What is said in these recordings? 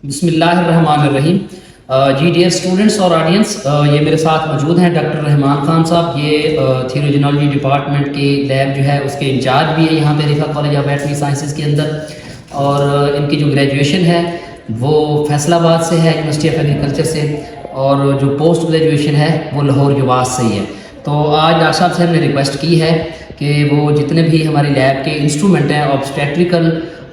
बिस्मिल्लाहिर्रहमानिर्रहीम। जी dear students और audience, ये मेरे साथ मौजूद हैं डॉक्टर रहमान खान साहब। ये थियोलॉजी डिपार्टमेंट की लैब जो है उसके इंचार्ज भी है यहाँ पे रिफा कॉलेज ऑफ वेटरनरी साइंसेज के अंदर। और इनकी जो ग्रेजुएशन है वो फैसलाबाद से है, यूनिवर्सिटी ऑफ एग्रीकल्चर से, और जो पोस्ट ग्रेजुएशन है वो लाहौर युवास से ही है। तो आज डॉक्टर साहब से हमने रिक्वेस्ट की है कि वो जितने भी हमारी लैब के इंस्ट्रूमेंट हैं, ऑब्स्टेट्रिकल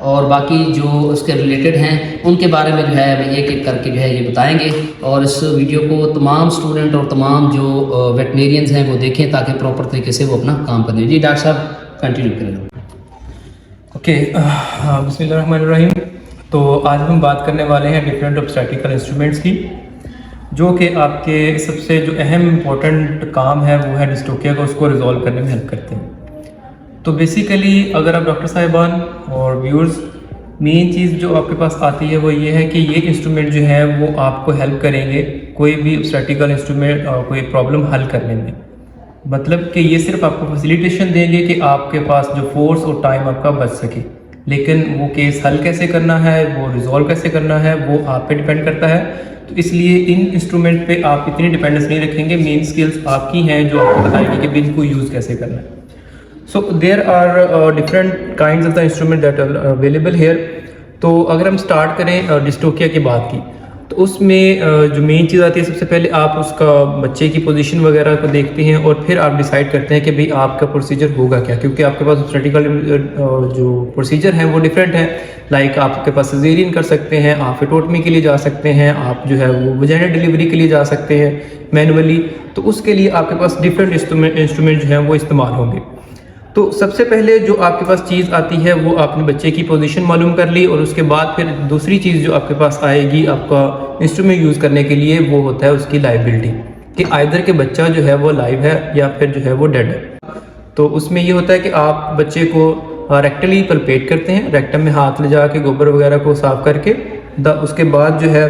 और बाकी जो उसके रिलेटेड हैं, उनके बारे में जो है हमें एक एक करके जो है ये बताएंगे। और इस वीडियो को तमाम स्टूडेंट और तमाम जो वेटनेरियंस हैं वो देखें ताकि प्रॉपर तरीके से वो अपना काम करें। जी डॉक्टर साहब कंटिन्यू करें। ओके, बिस्मिल्लाहिर्रहमानिर्रहीम। तो आज हम बात करने वाले हैं डिफरेंट ऑब्स्टेट्रिकल इंस्ट्रूमेंट्स की, जो कि आपके सबसे जो अहम इम्पोर्टेंट काम है वो है डिस्टोकिया को उसको रिजॉल्व करने में हेल्प करते हैं। तो बेसिकली अगर आप डॉक्टर साहिबान और व्यूअर्स, मेन चीज़ जो आपके पास आती है वो ये है कि ये इंस्ट्रूमेंट जो है वो आपको हेल्प करेंगे कोई भी ऑब्स्टेट्रिकल इंस्ट्रूमेंट और कोई प्रॉब्लम हल करने में। मतलब कि ये सिर्फ आपको फैसिलिटेशन देंगे कि आपके पास जो फोर्स और टाइम आपका बच सके, लेकिन वो केस हल कैसे करना है, वो रिजॉल्व कैसे करना है, वो आप पे डिपेंड करता है। तो इसलिए इन इंस्ट्रूमेंट पे आप इतनी डिपेंडेंस नहीं रखेंगे, मेन स्किल्स आपकी हैं जो आपको बताएगी कि इनको यूज़ कैसे करना है। So there are different kinds of the instrument that are available here. तो अगर हम स्टार्ट करें डिस्टोकिया की बात की, तो उसमें जो मेन चीज़ आती है, सबसे पहले आप उसका बच्चे की पोजीशन वगैरह को देखते हैं और फिर आप डिसाइड करते हैं कि भाई आपका प्रोसीजर होगा क्या, क्योंकि आपके पास ऑब्स्टेट्रिकल जो प्रोसीजर हैं वो डिफरेंट है। लाइक आपके पास सिजेरियन कर सकते हैं, आप फिटोटमी के लिए जा सकते हैं, आप जो है वो वजाइनल डिलीवरी के लिए जा सकते हैं मैनुअली। तो उसके लिए आपके पास डिफरेंट इंस्ट्रूमेंट जो हैं वो इस्तेमाल होंगे। तो सबसे पहले जो आपके पास चीज़ आती है वो आपने बच्चे की पोजीशन मालूम कर ली, और उसके बाद फिर दूसरी चीज़ जो आपके पास आएगी आपका इंस्ट्रूमेंट यूज़ करने के लिए वो होता है उसकी लाइबिलिटी, कि आइदर के बच्चा जो है वो लाइव है या फिर जो है वो डेड है। तो उसमें ये होता है कि आप बच्चे को रेक्टली पल्पेट करते हैं, रेक्टम में हाथ ले जा के गोबर वगैरह को साफ करके उसके बाद जो है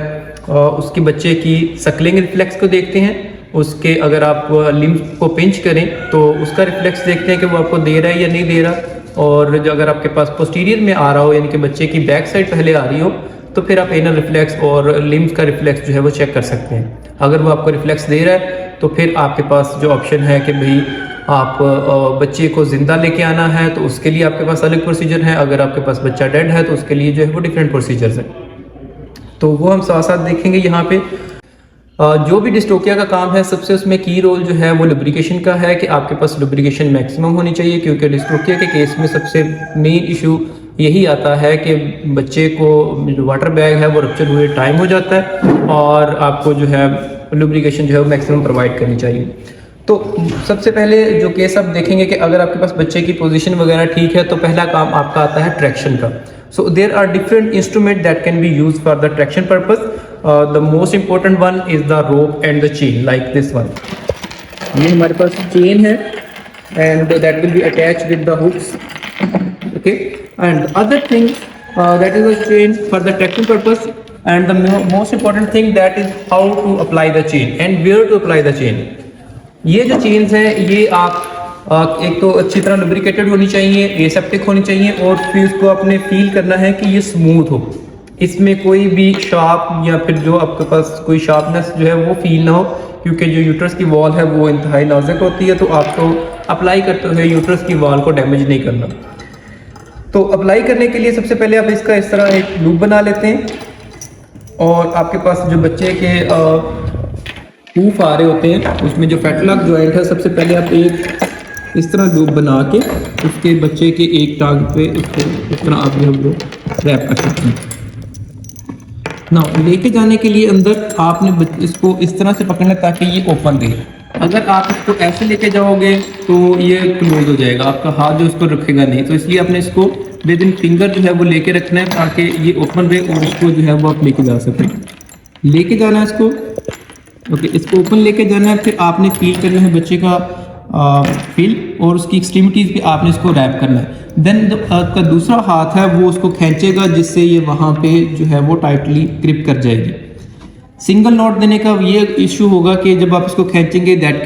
उसकी बच्चे की सकलिंग रिफ्लेक्स को देखते हैं। उसके अगर आप लिम्फ को पिंच करें तो उसका रिफ्लेक्स देखते हैं कि वो आपको दे रहा है या नहीं दे रहा। और जो अगर आपके पास पोस्टीरियर में आ रहा हो, यानी कि बच्चे की बैक साइड पहले आ रही हो, तो फिर आप एनल रिफ्लेक्स और लिम्फ का रिफ्लेक्स जो है वो चेक कर सकते हैं। अगर वो आपको रिफ्लेक्स दे रहा है तो फिर आपके पास जो ऑप्शन है कि भाई आप बच्चे को ज़िंदा लेके आना है, तो उसके लिए आपके पास अलग प्रोसीजर है। अगर आपके पास बच्चा डेड है तो उसके लिए जो है वो डिफरेंट प्रोसीजर्स हैं। तो वो हम साथ साथ देखेंगे यहाँ पे। जो भी डिस्टोकिया का काम है, सबसे उसमें की रोल जो है वो लुब्रिकेशन का है, कि आपके पास लुब्रिकेशन मैक्सिमम होनी चाहिए, क्योंकि डिस्टोकिया के केस में सबसे मेन इशू यही आता है कि बच्चे को जो वाटर बैग है वो रप्चर हुए टाइम हो जाता है, और आपको जो है लुब्रिकेशन जो है वो मैक्सिमम प्रोवाइड करनी चाहिए। तो सबसे पहले जो केस आप देखेंगे कि अगर आपके पास बच्चे की पोजीशन वगैरह ठीक है, तो पहला काम आपका आता है ट्रैक्शन का। So there are different instrument that can be use for the traction purpose. The most important one is the rope and the chain, like this one. ये हमारे पास चेन है and that will be attached with the hooks. Okay, and the other thing that is a chain for the traction purpose, and the most important thing that is how to apply the chain and where to apply the chain. ये जो chains हैं ये आप एक तो अच्छी तरह lubricated होनी चाहिए, एसेप्टिक होनी चाहिए, और फिर उसको आपने फील करना है कि ये स्मूथ हो, इसमें कोई भी शार्प या फिर जो आपके पास कोई शार्पनेस जो है वो फील ना हो, क्योंकि जो यूट्रस की वॉल है वो इंतहाई नाजुक होती है। तो आपको अप्लाई करते हुए यूट्रस की वॉल को डैमेज नहीं करना। तो अप्लाई करने के लिए सबसे पहले आप इसका इस तरह एक लूप बना लेते हैं, और आपके पास जो बच्चे के हूफ आ रहे होते हैं उसमें जो फेटलॉक जॉइंट है, सबसे पहले आप एक इस तरह लूप बना के उसके बच्चे के एक टांग पे इसको इस तरह आप जो रैप कर सकते हैं। ना लेके जाने के लिए अंदर आपने इसको इस तरह से पकड़ना है ताकि ये ओपन रहे। अगर आप इसको ऐसे लेके जाओगे तो ये क्लोज हो जाएगा, आपका हाथ जो उसको रखेगा नहीं, तो इसलिए आपने इसको विद इन फिंगर जो है वो लेके रखना है ताकि ये ओपन रहे और इसको जो है वो आप लेके जा सकें। लेके जाना है इसको, ओके, इसको ओपन लेके जाना है। फिर आपने फील करना है बच्चे का फील और उसकी एक्सट्रीमिटीज़ पे आपने इसको रैप करना है। देन आपका दूसरा हाथ है वो उसको खींचेगा जिससे ये वहाँ पे जो है वो टाइटली ग्रिप कर जाएगी। सिंगल नॉट देने का ये इशू होगा कि जब आप इसको खींचेंगे that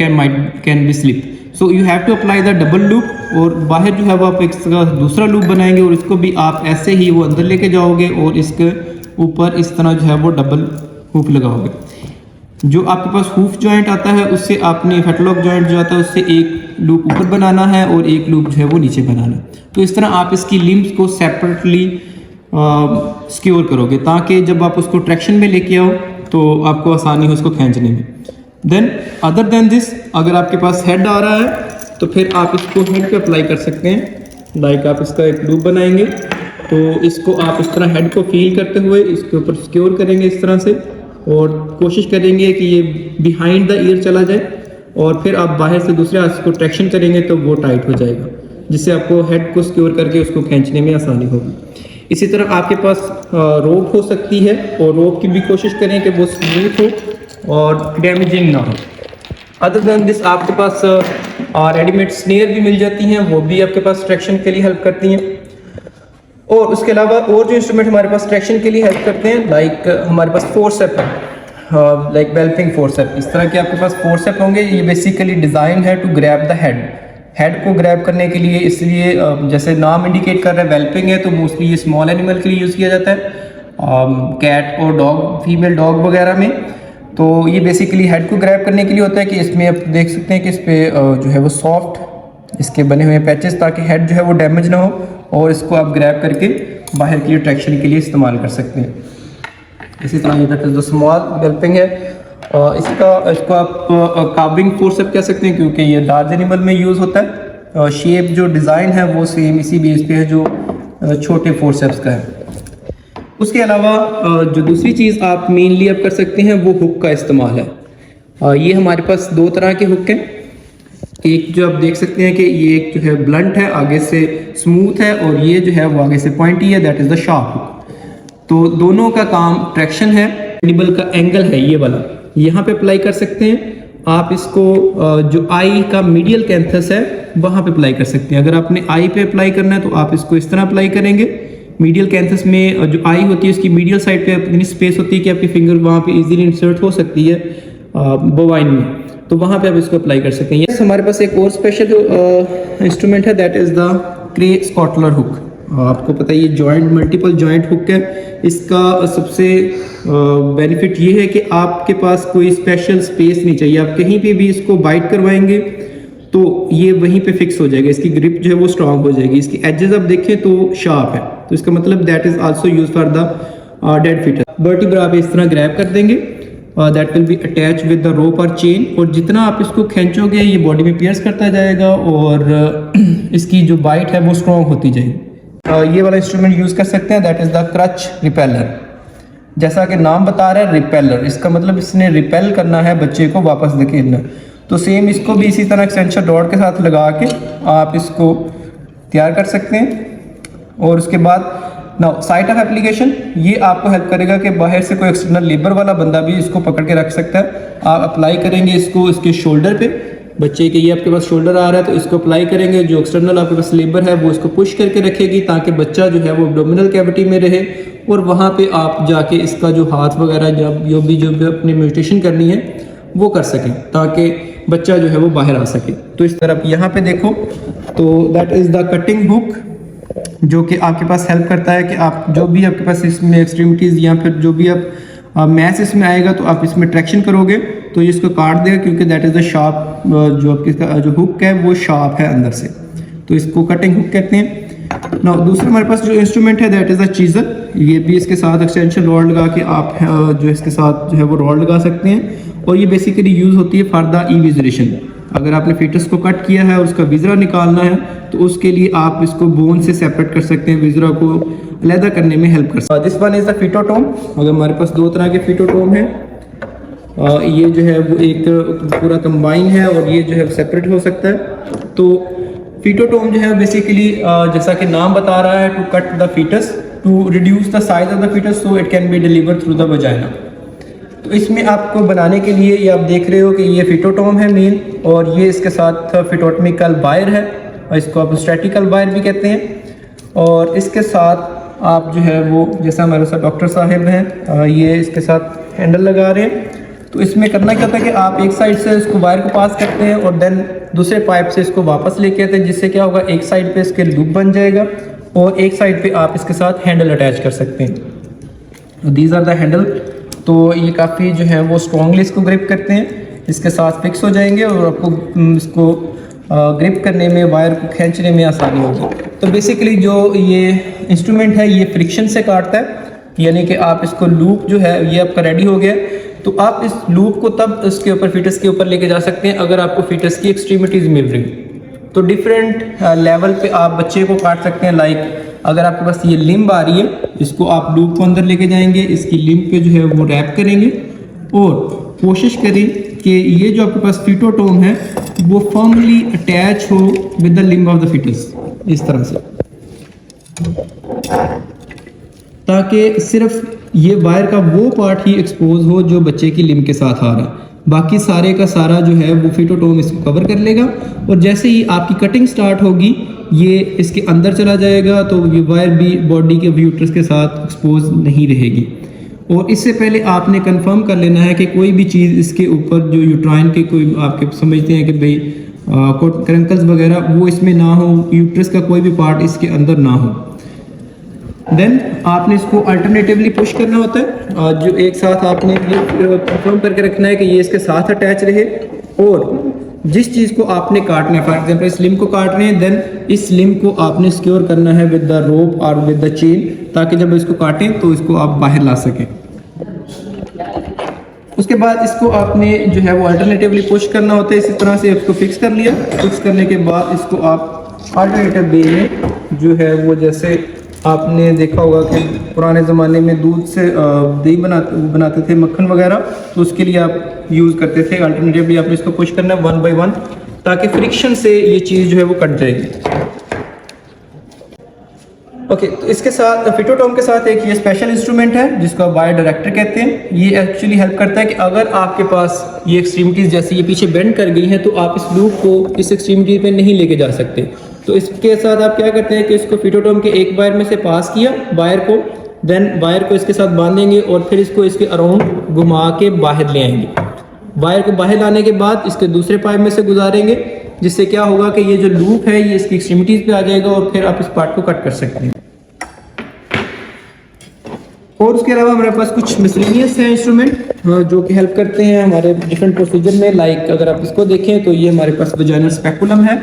can be slip, so you have to apply the double loop, और बाहर जो है वो आप एक दूसरा लूप बनाएंगे और इसको भी आप ऐसे ही वो अंदर लेके जाओगे और इसके ऊपर इस तरह जो है वो डबल हुक लगाओगे। जो आपके पास हुफ जॉइंट आता है उससे आपने फेटलॉक जॉइंट जो आता है उससे एक लूप ऊपर बनाना है और एक लूप जो है वो नीचे बनाना है। तो इस तरह आप इसकी लिम्स को सेपरेटली सिक्योर करोगे ताकि जब आप उसको ट्रैक्शन में लेके आओ तो आपको आसानी हो उसको खींचने में। देन अदर देन दिस, अगर आपके पास हेड आ रहा है तो फिर आप इसको हेड पे अप्लाई कर सकते हैं। लाइक आप इसका एक लूप बनाएंगे तो इसको आप इस तरह हेड को फील करते हुए इसके ऊपर सिक्योर करेंगे इस तरह से, और कोशिश करेंगे कि ये बिहाइंड द ईयर चला जाए, और फिर आप बाहर से दूसरे हाथ को ट्रैक्शन करेंगे तो वो टाइट हो जाएगा, जिससे आपको हेड को सिक्योर करके उसको खींचने में आसानी होगी। इसी तरह आपके पास रोप हो सकती है और रोप की भी कोशिश करें कि वो स्मूथ हो और डैमेजिंग ना हो। अदर देन दिस आपके पास रेडीमेड स्नेयर भी मिल जाती हैं, वो भी आपके पास ट्रैक्शन के लिए हेल्प करती हैं। और उसके अलावा और जो इंस्ट्रूमेंट हमारे पास ट्रैक्शन के लिए हेल्प करते हैं, लाइक हमारे पास फोर्सेप है, लाइक वेल्पिंग फोर्सेप, इस तरह के आपके पास फोर्सेप होंगे। ये बेसिकली डिज़ाइन है टू ग्रैब द हेड को ग्रैब करने के लिए, इसलिए जैसे नाम इंडिकेट कर रहा है वेल्पिंग है तो मोस्टली ये स्मॉल एनिमल के लिए यूज़ किया जाता है, कैट और डॉग, फीमेल डॉग वगैरह में। तो ये बेसिकली हेड को ग्रैब करने के लिए होता है कि इसमें आप देख सकते हैं कि इस पर जो है वो सॉफ्ट इसके बने हुए पैचेस, ताकि हेड जो है वो डैमेज ना हो, और इसको आप ग्रैब करके बाहर की ट्रैक्शन के लिए इस्तेमाल कर सकते हैं। इसी तरह ये दैट इज द स्मॉल वेल्पिंग है। इसको आप कार्विंग फोर्सेप कह सकते हैं क्योंकि ये लार्ज एनिमल में यूज़ होता है। शेप जो डिज़ाइन है वो सेम इसी बेस पे है जो छोटे फोर्सेप्स का है। उसके अलावा जो दूसरी चीज़ आप मेनली आप कर सकते हैं वो हुक का इस्तेमाल है। ये हमारे पास दो तरह के हुक हैं। एक जो आप देख सकते हैं कि ये एक जो है ब्लंट है, आगे से स्मूथ है, और ये जो है वो आगे से पॉइंटी है, that is the sharp hook. तो दोनों का काम ट्रैक्शन है, एनिमल का एंगल है ये वाला, यहाँ पे अप्लाई कर सकते हैं। आप इसको जो आई का मीडियल कैंथस है वहाँ पे अप्लाई कर सकते हैं। अगर आपने आई पे अप्लाई करना है तो आप इसको इस तरह अप्लाई करेंगे। मीडियल कैंथस में जो आई होती है उसकी मीडियल साइड पे इतनी स्पेस होती है कि आपकी फिंगर वहाँ पे इजीली इंसर्ट हो सकती है बोवाइन में, तो वहाँ पे आप इसको अप्लाई कर सकते हैं। हमारे पास एक और स्पेशल इंस्ट्रूमेंट है, दैट इज़ द क्रे स्कॉटलर हुक। आपको पता है ये जॉइंट मल्टीपल जॉइंट हुक है। इसका सबसे बेनिफिट ये है कि आपके पास कोई स्पेशल स्पेस नहीं चाहिए, आप कहीं पे भी इसको बाइट करवाएंगे तो ये वहीं पे फिक्स हो जाएगा, इसकी ग्रिप जो है वो स्ट्रांग हो जाएगी। इसकी एजेस आप देखें तो शार्प है, तो इसका मतलब that is also use for the dead fitter. Vertebra आप इस तरह ग्रैब कर देंगे, that will be attach with the rope और चेन, और जितना आप इसको खींचोगे ये बॉडी में पियर्स करता जाएगा और इसकी जो बाइट है वो स्ट्रांग होती जाएगी। ये वाला इंस्ट्रूमेंट यूज़ कर सकते हैं, that is the crutch repeller. जैसा कि नाम बता रहा है रिपेलर, इसका मतलब इसने रिपेल करना है बच्चे को वापस धकेलना। तो सेम इसको भी इसी तरह एक्सटेंशन रॉड के साथ लगा के आप इसको तैयार कर सकते हैं। और उसके बाद नाउ साइट ऑफ एप्लीकेशन, ये आपको हेल्प करेगा कि बाहर से कोई एक्सटर्नल लेबर वाला बंदा भी इसको पकड़ के रख सकता है। आप अप्लाई करेंगे इसको इसके शोल्डर पे, बच्चे के ये आपके पास शोल्डर आ रहा है तो इसको अप्लाई करेंगे। जो एक्सटर्नल आपके पास लेबर है वो इसको पुश करके रखेगी ताकि बच्चा जो है वो एब्डोमिनल कैविटी में रहे, और वहाँ पे आप जाके इसका जो हाथ वगैरह जो भी अपनी मेडिटेशन करनी है वो कर सकें, ताकि बच्चा जो है वो बाहर आ सके। तो इस तरफ यहाँ पे देखो तो that is the cutting hook, जो कि आपके पास हेल्प करता है कि आप जो भी आपके पास इसमें एक्सट्रीमिटीज़ या फिर जो भी आप मैस इसमें आएगा तो आप इसमें ट्रैक्शन करोगे तो ये इसको काट देगा, क्योंकि दैट इज़ द शार्प, जो आपकी जो हुक है वो शार्प है अंदर से, तो इसको कटिंग हुक कहते हैं। ना दूसरा हमारे पास जो इंस्ट्रूमेंट है दैट इज़ द चीज़र। ये भी इसके साथ एक्सटेंशन रॉड लगा के आप जो इसके साथ जो है वो रॉड लगा सकते हैं, और ये बेसिकली यूज़ होती है फॉर द इविजरेशन। अगर आपने फीटस को कट किया है और उसका विजरा निकालना है तो उसके लिए आप इसको बोन से सेपरेट कर सकते हैं विजरा को, अलहदा करने में हेल्प कर सकता है। This one is the phytotome. अगर हमारे पास दो तरह के फिटोटोम हैं, ये जो है वो एक पूरा कंबाइन है और ये जो है सेपरेट हो सकता है। तो फिटोटोम जो है बेसिकली जैसा कि नाम बता रहा है, to cut the foetus to reduce the size of the foetus so it can be deliver through the vagina. तो इसमें आपको बनाने के लिए ये आप देख रहे हो कि ये फिटोटोम है मेन, और ये इसके साथ फिटोटमिकल वायर है, और इसको आप स्टैटिकल वायर भी कहते हैं। और इसके साथ आप जो है वो जैसा हमारे साथ डॉक्टर साहब हैं, ये इसके साथ हैंडल लगा रहे हैं। तो इसमें करना क्या होता है कि आप एक साइड से इसको वायर को पास करते हैं और देन दूसरे पाइप से इसको वापस लेके आते हैं, जिससे क्या होगा, एक साइड पे इसके लूप बन जाएगा और एक साइड पे आप इसके साथ हैंडल अटैच कर सकते हैं। These are the handle. तो ये काफ़ी जो है वो स्ट्रॉन्गली इसको ग्रिप करते हैं, इसके साथ फिक्स हो जाएंगे और आपको इसको ग्रिप करने में, वायर को खींचने में आसानी होगी। तो बेसिकली जो ये इंस्ट्रूमेंट है ये फ्रिक्शन से काटता है, यानी कि आप इसको लूप जो है ये आपका रेडी हो गया, तो आप इस लूप को तब इसके ऊपर फीटस के ऊपर लेके जा सकते हैं अगर आपको फीटस की एक्सट्रीमिटीज़ मिल रही। तो डिफरेंट लेवल पे आप बच्चे को काट सकते हैं। लाइक अगर आपके पास ये लिम्ब आ रही है, इसको आप लूप को अंदर लेके जाएंगे, इसकी लिम्ब पे जो है वो रैप करेंगे और कोशिश करें कि ये जो आपके पास फिटोटोम है वो फर्मली अटैच हो with the limb of the foetus, इस तरह से, ताकि सिर्फ ये वायर का वो पार्ट ही एक्सपोज हो जो बच्चे की लिम्ब के साथ आ रहा है, बाकी सारे का सारा जो है वो फिटोटोम इसको कवर कर लेगा। और जैसे ही आपकी कटिंग स्टार्ट होगी ये इसके अंदर चला जाएगा, तो ये वायर भी बॉडी के यूट्रस के साथ एक्सपोज नहीं रहेगी। और इससे पहले आपने कंफर्म कर लेना है कि कोई भी चीज़ इसके ऊपर जो यूट्राइन के कोई आपके समझते हैं कि भाई क्रंकल्स वगैरह वो इसमें ना हो, यूट्रस का कोई भी पार्ट इसके अंदर ना हो। देन आपने इसको अल्टरनेटिवली पुश करना होता है, जो एक साथ आपने ये कंफर्म करके रखना है कि ये इसके साथ अटैच रहे। और जिस चीज़ को आपने काटना है, फॉर एग्जांपल इस लिम्ब को काट रहे हैं, देन इस लिम्ब को आपने सिक्योर करना है विद द रोप और विद द चेन, ताकि जब इसको काटें तो इसको आप बाहर ला सकें। उसके बाद इसको आपने जो है वो अल्टरनेटिवली पुश करना होता है, इसी तरह से इसको फिक्स कर लिया। फिक्स करने के बाद इसको आप अल्टरनेटिव वे में जो है वो, जैसे आपने देखा होगा कि पुराने ज़माने में दूध से दही बनाते थे, मक्खन वगैरह, तो उसके लिए आप यूज़ करते थे। अल्टरनेटिवली आपने इसको पुश करना है 1 बाय 1, ताकि फ्रिक्शन से ये चीज़ जो है वो कट जाएगी। ओके, तो इसके साथ फिटोटोम के साथ एक ये स्पेशल इंस्ट्रूमेंट है जिसको आप वायर डायरेक्टर कहते हैं। ये एक्चुअली हेल्प करता है कि अगर आपके पास ये एक्सट्रीमिटीज़ जैसे ये पीछे बेंड कर गई हैं, तो आप इस लूप को इस एक्सट्रीमिटी पे नहीं लेके जा सकते। तो इसके साथ आप क्या करते हैं कि इसको फिटोटोम के एक वायर में से पास किया वायर को, देन वायर को इसके साथ बांधेंगे और फिर इसको इसके अराउंड घुमा के बाहर ले आएंगे। वायर को बाहर लाने के बाद इसके दूसरे पाइप में से गुजारेंगे, जिससे क्या होगा कि ये जो लूप है ये इसकी एक्सट्रीमिटीज़ पे आ जाएगा और फिर आप इस पार्ट को कट कर सकते हैं। और उसके अलावा हमारे पास कुछ मिसलेनियस हैं इंस्ट्रूमेंट जो कि हेल्प करते हैं हमारे डिफरेंट प्रोसीजर में। लाइक अगर आप इसको देखें तो ये हमारे पास वजाइनल स्पेकुलम है,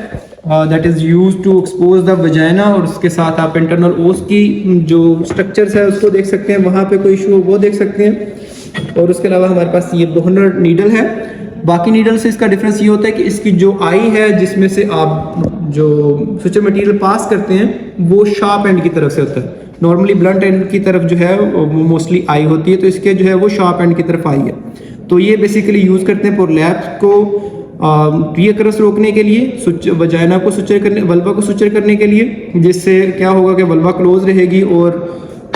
that is used to expose the vagina. और उसके साथ आप इंटरनल ओस की जो स्ट्रक्चर्स है उसको देख सकते हैं, वहाँ पे कोई इशू हो वो देख सकते हैं। और उसके अलावा हमारे पास ये बोहनर नीडल है। बाकी नीडल से इसका डिफरेंस ये होता है कि इसकी जो आई है जिसमें से आप जो सुचर मटेरियल पास करते हैं वो शार्प एंड की तरफ से होता है। नॉर्मली ब्लंट एंड की तरफ जो है वो मोस्टली आई होती है, तो इसके जो है वो शार्प एंड की तरफ आई है। तो ये बेसिकली यूज़ करते हैं प्रोलैप्स को रीअकरेंस रोकने के लिए, वजाइना को सुचर करने, वल्वा को सुचर करने के लिए, जिससे क्या होगा कि वल्वा क्लोज रहेगी और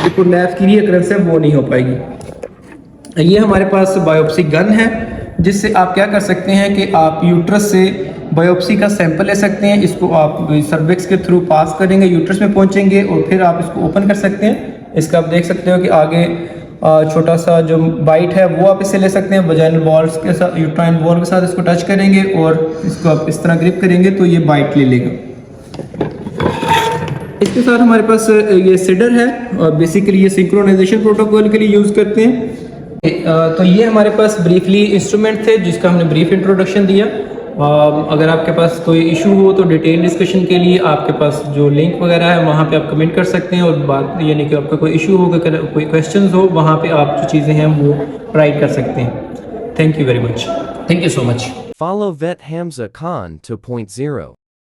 जो प्रोलैप्स की रीअकरेंस है वो नहीं हो पाएगी। ये हमारे पास बायोप्सी गन है, जिससे आप क्या कर सकते हैं कि आप यूट्रस से बायोप्सी का सैंपल ले सकते हैं। इसको आप सर्विक्स के थ्रू पास करेंगे, यूट्रस में पहुंचेंगे और फिर आप इसको ओपन कर सकते हैं। इसका आप देख सकते हो कि आगे छोटा सा जो बाइट है वो आप इससे ले सकते हैं। वजाइनल वॉल्स के साथ, यूट्राइन वॉल के साथ इसको टच करेंगे और इसको आप इस तरह ग्रिप करेंगे तो ये बाइट ले लेगा। इसके साथ हमारे पास ये सिडर है और बेसिकली ये सिंक्रोनाइजेशन प्रोटोकॉल के लिए यूज़ करते हैं। तो ये हमारे पास ब्रीफली इंस्ट्रूमेंट थे जिसका हमने ब्रीफ इंट्रोडक्शन दिया। अगर आपके पास कोई इशू हो तो डिटेल डिस्कशन के लिए आपके पास जो लिंक वगैरह है वहाँ पे आप कमेंट कर सकते हैं, और बात यानी कि आपका कोई इशू हो, कोई क्वेश्चंस हो, वहाँ पे आप जो चीज़ें हैं वो राइट कर सकते हैं। Thank you very much. Thank you so much. Follow Vet Hamza Khan 2.0.